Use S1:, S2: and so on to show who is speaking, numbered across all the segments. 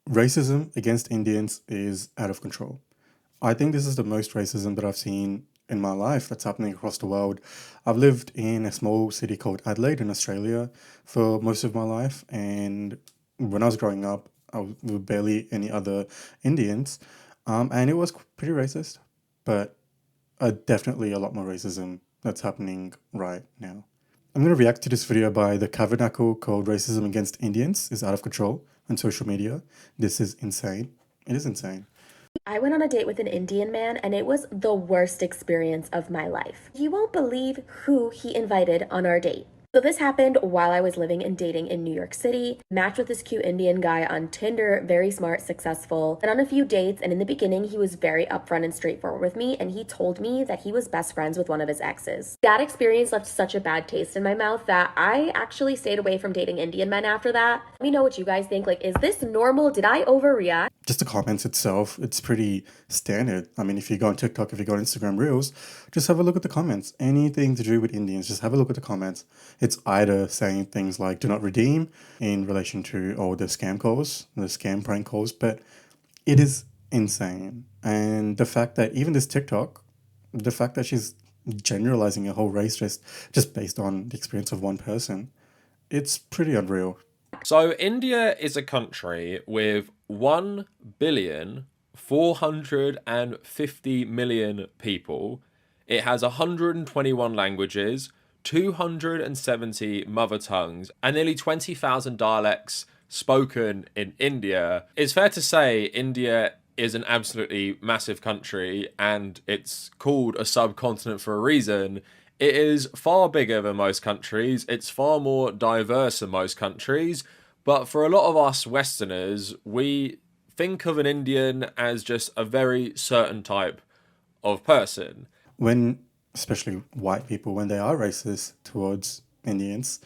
S1: Racism against Indians is out of control. I think this is the most racism that I've seen in my life that's happening across the world. I've lived in a small city called Adelaide in Australia for most of my life, and when I was growing up, there were barely any other Indians, and it was pretty racist, but definitely a lot more racism that's happening right now. I'm going to react to this video by the Tabernacle called Racism Against Indians is Out of Control on social media. This is insane. It is insane.
S2: I went on a date with an Indian man and it was the worst experience of my life. You won't believe who he invited on our date. So this happened while I was living and dating in New York City. Matched with this cute Indian guy on Tinder, very smart, successful, and on a few dates. And in the beginning, he was very upfront and straightforward with me, and he told me that he was best friends with one of his exes. That experience left such a bad taste in my mouth that I actually stayed away from dating Indian men after that. Let me know what you guys think. Like, is this normal? Did I overreact?
S1: Just the comments itself, it's pretty standard. I mean, if you go on TikTok, if you go on Instagram Reels, just have a look at the comments. Anything to do with Indians, just have a look at the comments. It's either saying things like do not redeem in relation to all the scam calls, the scam prank calls, but it is insane. And the fact that even this TikTok, the fact that she's generalizing a whole race just based on the experience of one person, it's pretty unreal.
S3: So India is a country with 1,450,000,000 people. It has 121 languages, 270 mother tongues, and nearly 20,000 dialects spoken in India. It's fair to say India is an absolutely massive country, and it's called a subcontinent for a reason. It is far bigger than most countries, it's far more diverse than most countries, but for a lot of us Westerners, we think of an Indian as just a very certain type of person.
S1: When, especially white people, when they are racist towards Indians,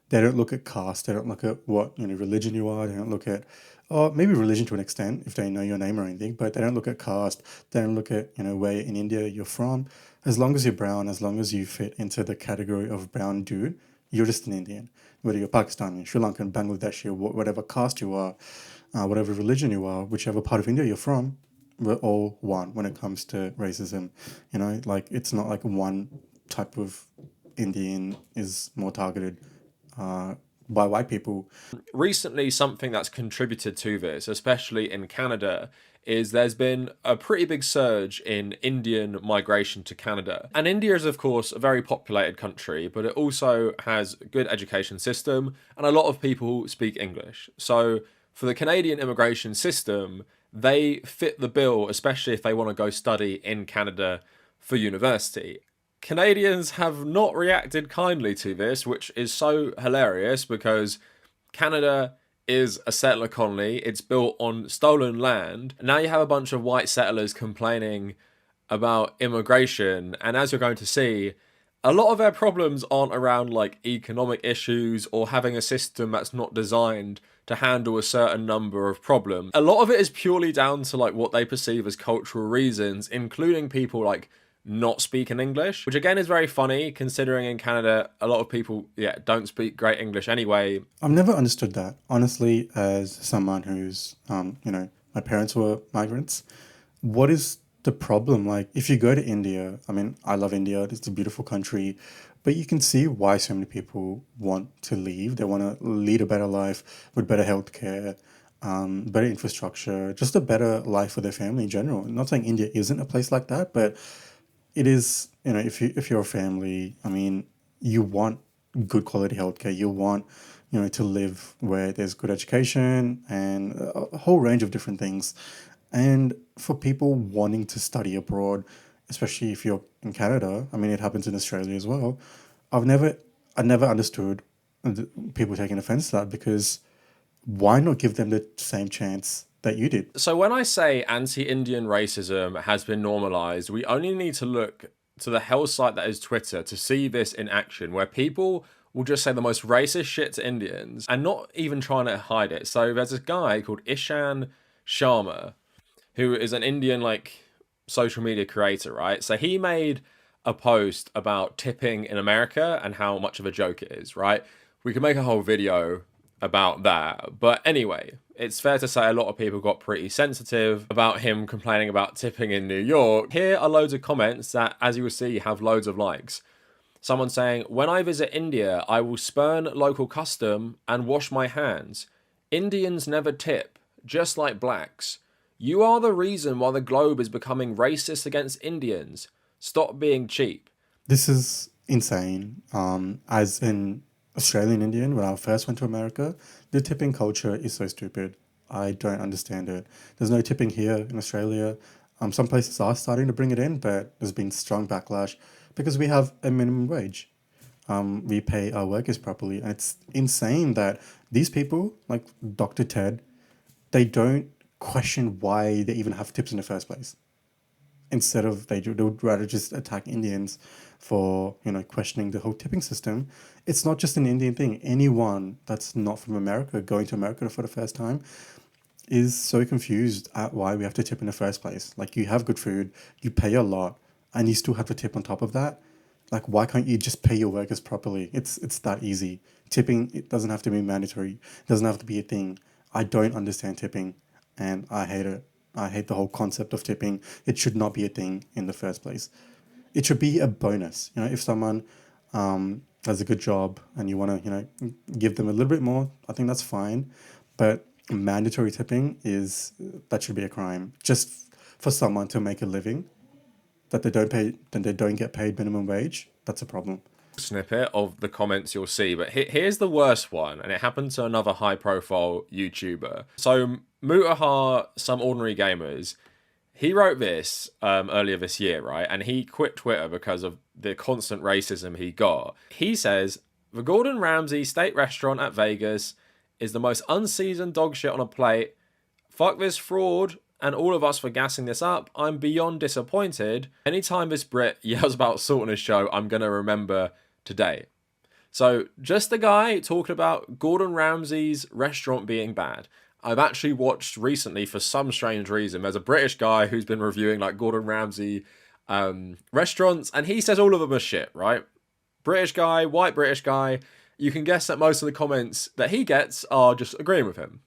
S1: they don't look at caste, they don't look at what, religion you are, they don't look at, or maybe religion to an extent, if they know your name or anything, but they don't look at caste, they don't look at, where in India you're from. As long as you're brown, as long as you fit into the category of brown dude, you're just an Indian. Whether you're Pakistani, Sri Lankan, Bangladeshi, whatever caste you are, whatever religion you are, whichever part of India you're from, we're all one when it comes to racism. Like it's not like one type of Indian is more targeted by white people.
S3: Recently, something that's contributed to this, especially in Canada, is there's been a pretty big surge in Indian migration to Canada. And India is, of course, a very populated country, but it also has a good education system, and a lot of people speak English. So for the Canadian immigration system, they fit the bill, especially if they want to go study in Canada for university. Canadians have not reacted kindly to this, which is so hilarious because Canada is a settler colony. It's built on stolen land. Now you have a bunch of white settlers complaining about immigration. And as you're going to see, a lot of their problems aren't around like economic issues or having a system that's not designed to handle a certain number of problems. A lot of it is purely down to like what they perceive as cultural reasons, including people like not speaking English, which again is very funny considering in Canada a lot of people don't speak great English anyway.
S1: I've never understood that, honestly, as someone who's my parents were migrants. What is the problem? Like, if you go to India, I mean, I love India, it's a beautiful country, but you can see why so many people want to leave. They want to lead a better life with better healthcare, better infrastructure, just a better life for their family in general. I'm not saying India isn't a place like that, but it is, if you're a family, I mean, you want good quality healthcare. You want, to live where there's good education and a whole range of different things. And for people wanting to study abroad, especially if you're in Canada, I mean, it happens in Australia as well. I never understood people taking offense to that, because why not give them the same chance that you did?
S3: So when I say anti-Indian racism has been normalized, we only need to look to the hell site that is Twitter to see this in action, where people will just say the most racist shit to Indians and not even trying to hide it. So there's this guy called Ishan Sharma, who is an Indian social media creator, right? So he made a post about tipping in America and how much of a joke it is, right? We could make a whole video about that. But anyway, It's fair to say a lot of people got pretty sensitive about him complaining about tipping in New York. Here are loads of comments that, as you will see, have loads of likes. Someone saying, when I visit India, I will spurn local custom and wash my hands. Indians never tip, just like blacks. You are the reason why the globe is becoming racist against Indians. Stop being cheap.
S1: This is insane. As an Australian Indian, when I first went to America, the tipping culture is so stupid. I don't understand it. There's no tipping here in Australia. Some places are starting to bring it in, but there's been strong backlash because we have a minimum wage. We pay our workers properly, and it's insane that these people, like Dr. Ted, they don't question why they even have tips in the first place. Instead of they would rather just attack Indians for questioning the whole tipping system. It's not just an Indian thing. Anyone that's not from America going to America for the first time is so confused at why we have to tip in the first place. Like, you have good food, you pay a lot, and you still have to tip on top of that. Like, why can't you just pay your workers properly? It's that easy. Tipping, it doesn't have to be mandatory. It doesn't have to be a thing. I don't understand tipping, and I hate it. I hate the whole concept of tipping. It should not be a thing in the first place. It should be a bonus. If someone has a good job and you want to, give them a little bit more, I think that's fine. But mandatory tipping that should be a crime. Just for someone to make a living, that they don't get paid minimum wage, that's a problem.
S3: Snippet of the comments you'll see, but here's the worst one, and it happened to another high-profile YouTuber. So Mutahar, Some Ordinary Gamers, he wrote this earlier this year, right? And he quit Twitter because of the constant racism he got. He says, the Gordon Ramsay State Restaurant at Vegas is the most unseasoned dog shit on a plate. Fuck this fraud and all of us for gassing this up. I'm beyond disappointed. Anytime this Brit yells about salt on his show, I'm going to remember today. So just the guy talking about Gordon Ramsay's restaurant being bad. I've actually watched recently, for some strange reason, there's a British guy who's been reviewing like Gordon Ramsay restaurants, and he says all of them are shit, right? British guy, white British guy. You can guess that most of the comments that he gets are just agreeing with him.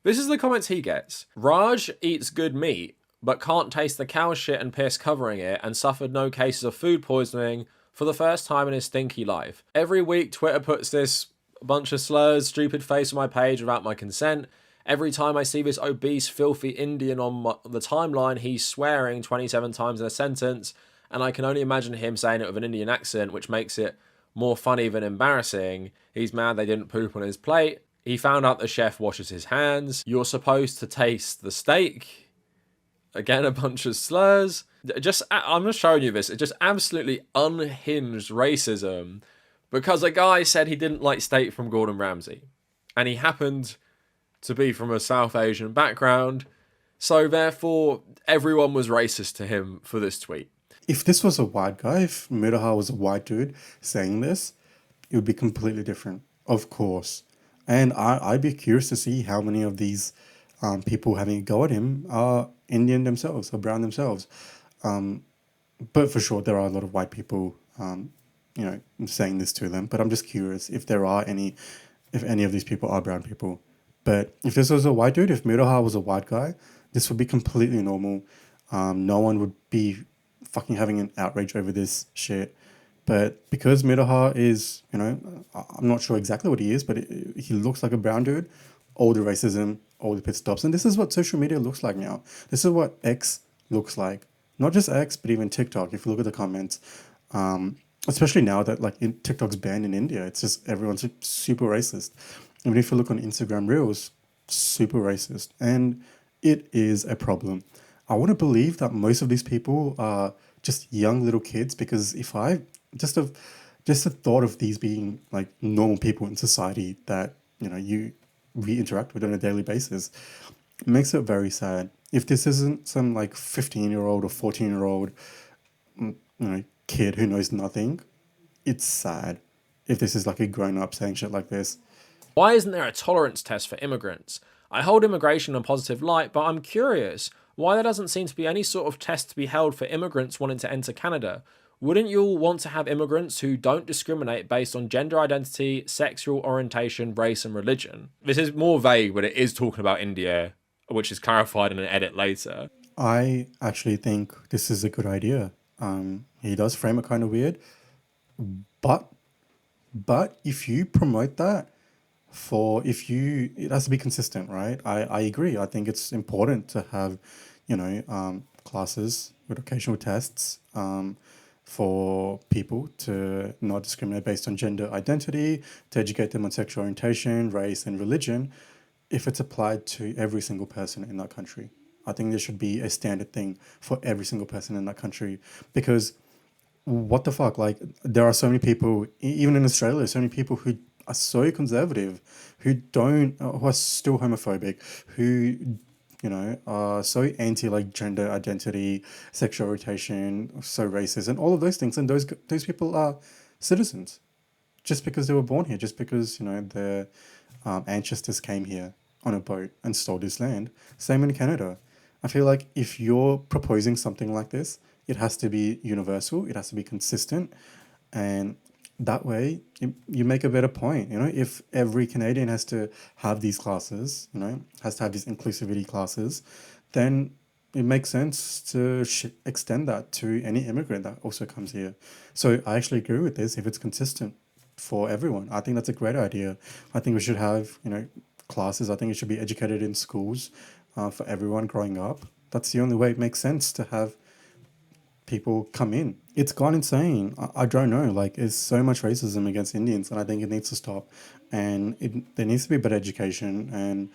S3: This is the comments he gets. Raj eats good meat, but can't taste the cow shit and piss covering it, and suffered no cases of food poisoning for the first time in his stinky life. Every week, Twitter puts this bunch of slurs, stupid face on my page without my consent. Every time I see this obese, filthy Indian on the timeline, he's swearing 27 times in a sentence, and I can only imagine him saying it with an Indian accent, which makes it more funny than embarrassing. He's mad they didn't poop on his plate. He found out the chef washes his hands. You're supposed to taste the steak. Again, a bunch of slurs. I'm just showing you this. It's just absolutely unhinged racism because a guy said he didn't like steak from Gordon Ramsay, and he happened to be from a South Asian background. So therefore, everyone was racist to him for this tweet.
S1: If this was a white guy, if Murtaha was a white dude saying this, it would be completely different, of course. And I'd be curious to see how many of these people having a go at him are Indian themselves or brown themselves. But for sure, there are a lot of white people, saying this to them. But I'm just curious if any of these people are brown people. But if this was a white dude, if Murtaha was a white guy, this would be completely normal. No one would be fucking having an outrage over this shit. But because Murtaha is, I'm not sure exactly what he is, but he looks like a brown dude, all the racism, all the pit stops. And this is what social media looks like now. This is what X looks like. Not just X, but even TikTok. If you look at the comments, especially now that TikTok's banned in India, it's just everyone's super racist. Even if you look on Instagram Reels, super racist. And it is a problem. I want to believe that most of these people are just young little kids, because if I just the thought of these being like normal people in society that we interact with on a daily basis makes it very sad. If this isn't some 15-year-old or 14-year-old kid who knows nothing, it's sad. If this is a grown up saying shit like this.
S3: Why isn't there a tolerance test for immigrants? I hold immigration in a positive light, but I'm curious why there doesn't seem to be any sort of test to be held for immigrants wanting to enter Canada. Wouldn't you all want to have immigrants who don't discriminate based on gender identity, sexual orientation, race, and religion? This is more vague, but it is talking about India, which is clarified in an edit later.
S1: I actually think this is a good idea. He does frame it kind of weird, but if you promote that if you, it has to be consistent, right? I agree. I think it's important to have, classes with occasional tests, for people to not discriminate based on gender identity, to educate them on sexual orientation, race, and religion, if it's applied to every single person in that country. I think there should be a standard thing for every single person in that country, because what the fuck? Like, there are so many people, even in Australia, so many people who are so conservative, who are still homophobic, who, are so anti like gender identity, sexual orientation, so racist, and all of those things. And those people are citizens just because they were born here, just because, their ancestors came here on a boat and stole this land. Same in Canada. I feel like if you're proposing something like this, it has to be universal, it has to be consistent, and that way you make a better point. If every Canadian has to have these classes, has to have these inclusivity classes, then it makes sense to extend that to any immigrant that also comes here. So I actually agree with this. If it's consistent for everyone, I think that's a great idea. I think we should have, classes. I think it should be educated in schools, for everyone growing up. That's the only way it makes sense to have people come in. It's gone insane. I don't know. Like, there's so much racism against Indians, and I think it needs to stop. And there needs to be better education. And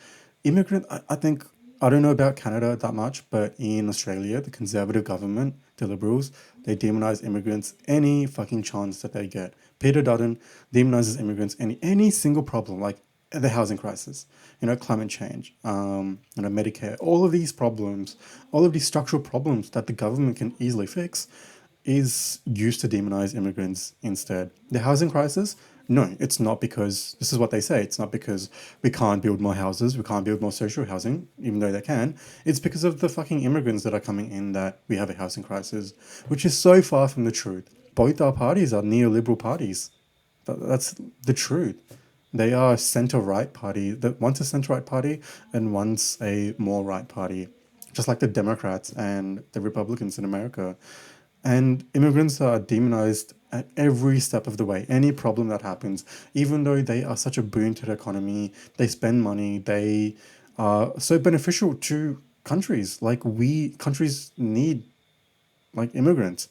S1: I think, I don't know about Canada that much, but in Australia, the Conservative government, the Liberals, they demonize immigrants any fucking chance that they get. Peter Dutton demonizes immigrants any single problem, like the housing crisis, climate change, Medicare, all of these problems, all of these structural problems that the government can easily fix, is used to demonize immigrants instead. The housing crisis, no, it's not because, this is what they say, it's not because we can't build more houses, we can't build more social housing, even though they can. It's because of the fucking immigrants that are coming in that we have a housing crisis, which is so far from the truth. Both our parties are neoliberal parties. That's the truth. They are center-right party. One's a center-right party and one's a more right party, just like the Democrats and the Republicans in America. And immigrants are demonized at every step of the way. Any problem that happens, even though they are such a boon to the economy, they spend money, they are so beneficial to countries. Countries need like immigrants.